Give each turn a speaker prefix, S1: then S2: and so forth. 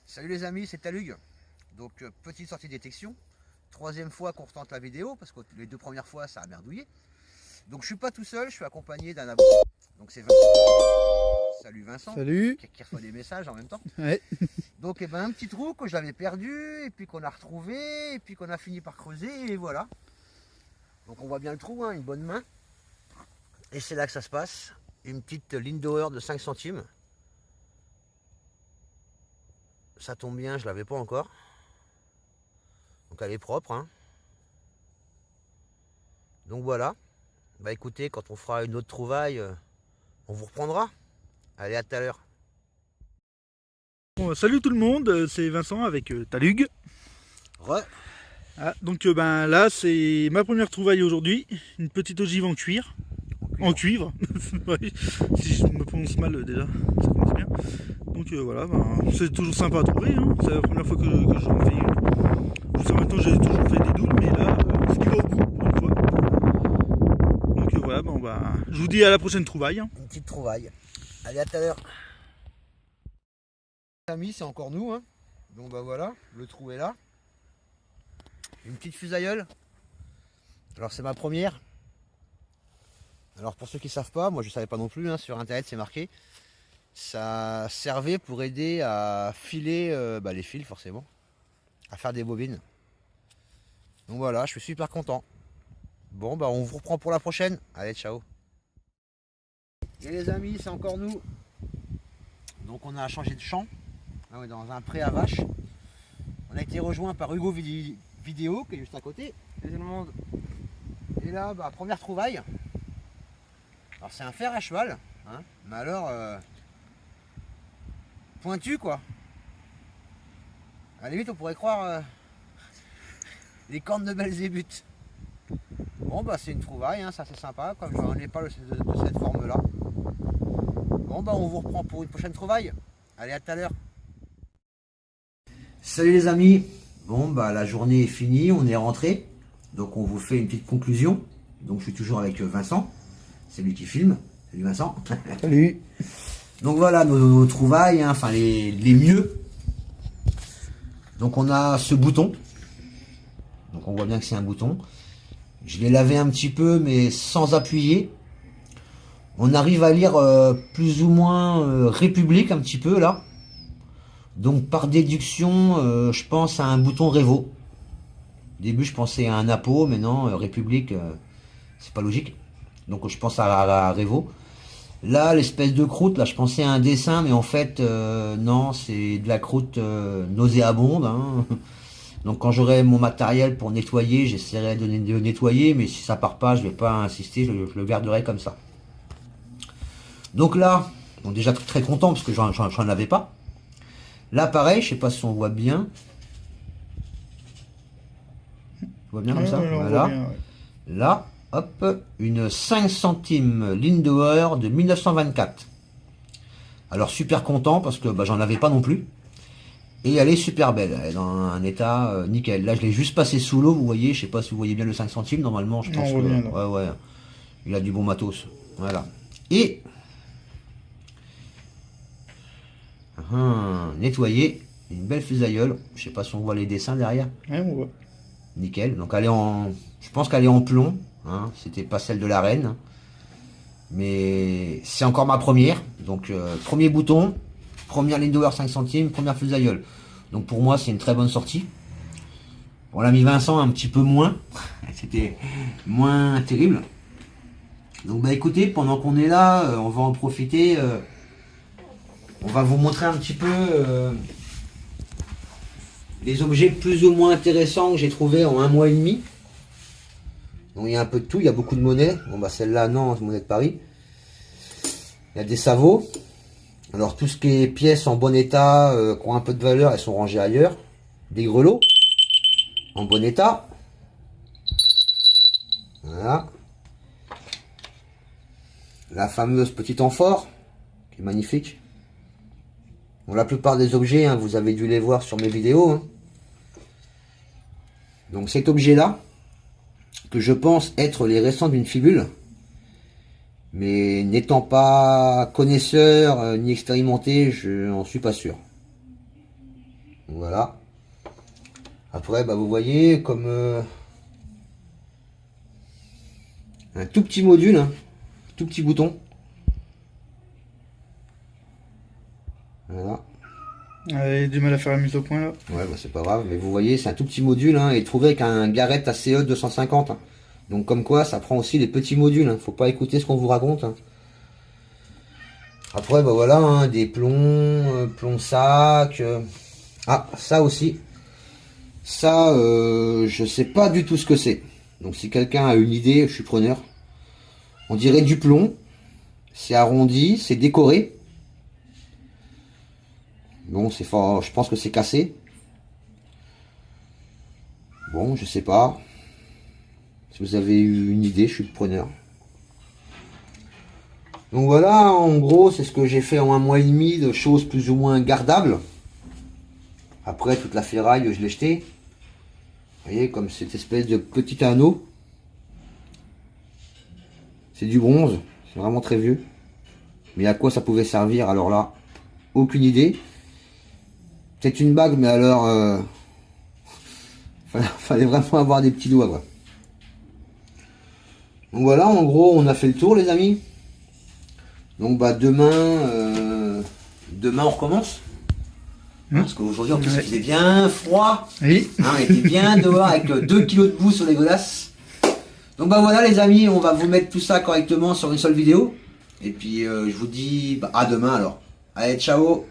S1: Salut les amis, c'est Talug. Donc petite sortie de détection. Troisième fois qu'on retente la vidéo parce que les deux premières fois ça a merdouillé. Donc je suis pas tout seul, je suis accompagné d'un abo. Donc c'est Vincent. Salut Vincent.
S2: Salut.
S1: Qui reçoit des messages en même temps.
S2: Ouais.
S1: Donc un petit trou que je l'avais perdu et puis qu'on a retrouvé et puis qu'on a fini par creuser et voilà. Donc on voit bien le trou, hein, une bonne main. Et c'est là que ça se passe. Une petite Lindauer de 5 centimes. Ça tombe bien, je l'avais pas encore. Donc elle est propre. Hein. Donc voilà. Bah écoutez, quand on fera une autre trouvaille, on vous reprendra. Allez, à tout à l'heure.
S2: Bon, salut tout le monde, c'est Vincent avec Talug.
S1: Re.
S2: Ah, donc là c'est ma première trouvaille aujourd'hui, une petite ogive en cuir. En cuivre. Ouais, si je me prononce mal déjà, ça commence bien. Donc voilà, c'est toujours sympa à trouver, hein. C'est la première fois que j'en fais une. Jusqu'à maintenant j'ai toujours fait des doubles, mais là ce qui va au bout pour une fois. Donc voilà, je vous dis à la prochaine trouvaille. Hein.
S1: Une petite trouvaille. Allez, à tout à l'heure. Amis, c'est encore nous. Hein. Donc bah voilà, le trou est là. Une petite fusailleule. Alors c'est ma première. Alors pour ceux qui ne savent pas, moi je ne savais pas non plus, hein, sur internet c'est marqué. Ça servait pour aider à filer les fils forcément. À faire des bobines. Donc voilà, je suis super content. Bon bah on vous reprend pour la prochaine. Allez, ciao. Et les amis, c'est encore nous. Donc on a changé de champ. Là, on est dans un pré à vaches. On a été rejoint par Hugo Vidéo qui est juste à côté.
S3: Salut tout le monde.
S1: Et là, première trouvaille. Alors c'est un fer à cheval, hein, mais alors pointu quoi. À la limite on pourrait croire les cornes de Belzébuth. Bon bah c'est une trouvaille, hein, ça c'est sympa, comme j'en ai pas de cette forme là. Bon bah on vous reprend pour une prochaine trouvaille. Allez, à tout à l'heure. Salut les amis. Bon bah la journée est finie, on est rentré. Donc on vous fait une petite conclusion. Donc je suis toujours avec Vincent. C'est lui qui filme. Salut Vincent.
S2: Salut.
S1: Donc voilà nos trouvailles, hein, enfin les mieux. Donc on a ce bouton. Donc on voit bien que c'est un bouton. Je l'ai lavé un petit peu mais sans appuyer. On arrive à lire plus ou moins République un petit peu là. Donc par déduction, je pense à un bouton Révo. Au début je pensais à un Apo, mais non, République, c'est pas logique. Donc je pense à Révo. Là, l'espèce de croûte, là, je pensais à un dessin, mais en fait, non, c'est de la croûte nauséabonde. Hein. Donc quand j'aurai mon matériel pour nettoyer, j'essaierai de nettoyer, mais si ça part pas, je vais pas insister, je le garderai comme ça. Donc là, bon, déjà très content parce que j'en avais pas. Là, pareil, je sais pas si on voit bien. On voit bien comme ça, voilà. Bien, ouais. Là. Hop, une 5 centimes Lindauer de 1924. Alors super content parce que j'en avais pas non plus. Et elle est super belle, elle est dans un état nickel. Là je l'ai juste passé sous l'eau, vous voyez, je sais pas si vous voyez bien le 5 centimes, normalement je pense que ouais, il a du bon matos. Voilà. Et nettoyer, une belle fusailleule, je sais pas si on voit les dessins derrière.
S2: Ouais, on voit.
S1: Nickel, donc elle est en. Je pense qu'elle est en plomb. Hein, c'était pas celle de la reine, mais c'est encore ma première. Donc premier bouton, première Lindauer 5 centimes, première fusailleule. Donc pour moi c'est une très bonne sortie. On l'a mis Vincent un petit peu moins, c'était moins terrible. Donc écoutez, pendant qu'on est là, on va en profiter. On va vous montrer un petit peu les objets plus ou moins intéressants que j'ai trouvé en 1 mois et demi. Donc il y a un peu de tout, il y a beaucoup de monnaie. Bon celle-là non, c'est monnaie de Paris. Il y a des sabots. Alors tout ce qui est pièces en bon état, qui ont un peu de valeur, elles sont rangées ailleurs. Des grelots en bon état. Voilà. La fameuse petite amphore, qui est magnifique. Bon, la plupart des objets, hein, vous avez dû les voir sur mes vidéos. Hein. Donc cet objet-là, que je pense être les restants d'une fibule, mais n'étant pas connaisseur ni expérimenté, je n'en suis pas sûr. Voilà. Après, bah, vous voyez comme un tout petit module, hein, tout petit bouton. Voilà.
S2: Ouais, du mal à faire la mise au point là.
S1: Ouais, bah, c'est pas grave, mais vous voyez, c'est un tout petit module, hein, et trouvé avec un Garrett ACE 250. Hein. Donc comme quoi, ça prend aussi les petits modules. Hein. Faut pas écouter ce qu'on vous raconte. Hein. Après, bah voilà, hein, des plombs, plombs sac. Ah, ça aussi. Ça, je sais pas du tout ce que c'est. Donc si quelqu'un a une idée, je suis preneur. On dirait du plomb. C'est arrondi, c'est décoré. Bon, c'est fort. Je pense que c'est cassé. Bon, je sais pas. Si vous avez eu une idée, je suis preneur. Donc voilà, en gros, c'est ce que j'ai fait en 1 mois et demi, de choses plus ou moins gardables. Après, toute la ferraille, je l'ai jetée. Vous voyez, comme cette espèce de petit anneau. C'est du bronze, c'est vraiment très vieux. Mais à quoi ça pouvait servir? Alors là, aucune idée. Peut-être une bague, mais alors... fallait vraiment avoir des petits doigts, quoi. Donc voilà, en gros, on a fait le tour, les amis. Donc bah demain, demain on recommence. Parce qu'aujourd'hui, en plus, il faisait bien froid.
S2: Oui.
S1: Hein, on était bien dehors avec 2 kilos de boue sur les godasses. Donc bah voilà, les amis, on va vous mettre tout ça correctement sur une seule vidéo. Et puis je vous dis bah, à demain alors. Allez, ciao.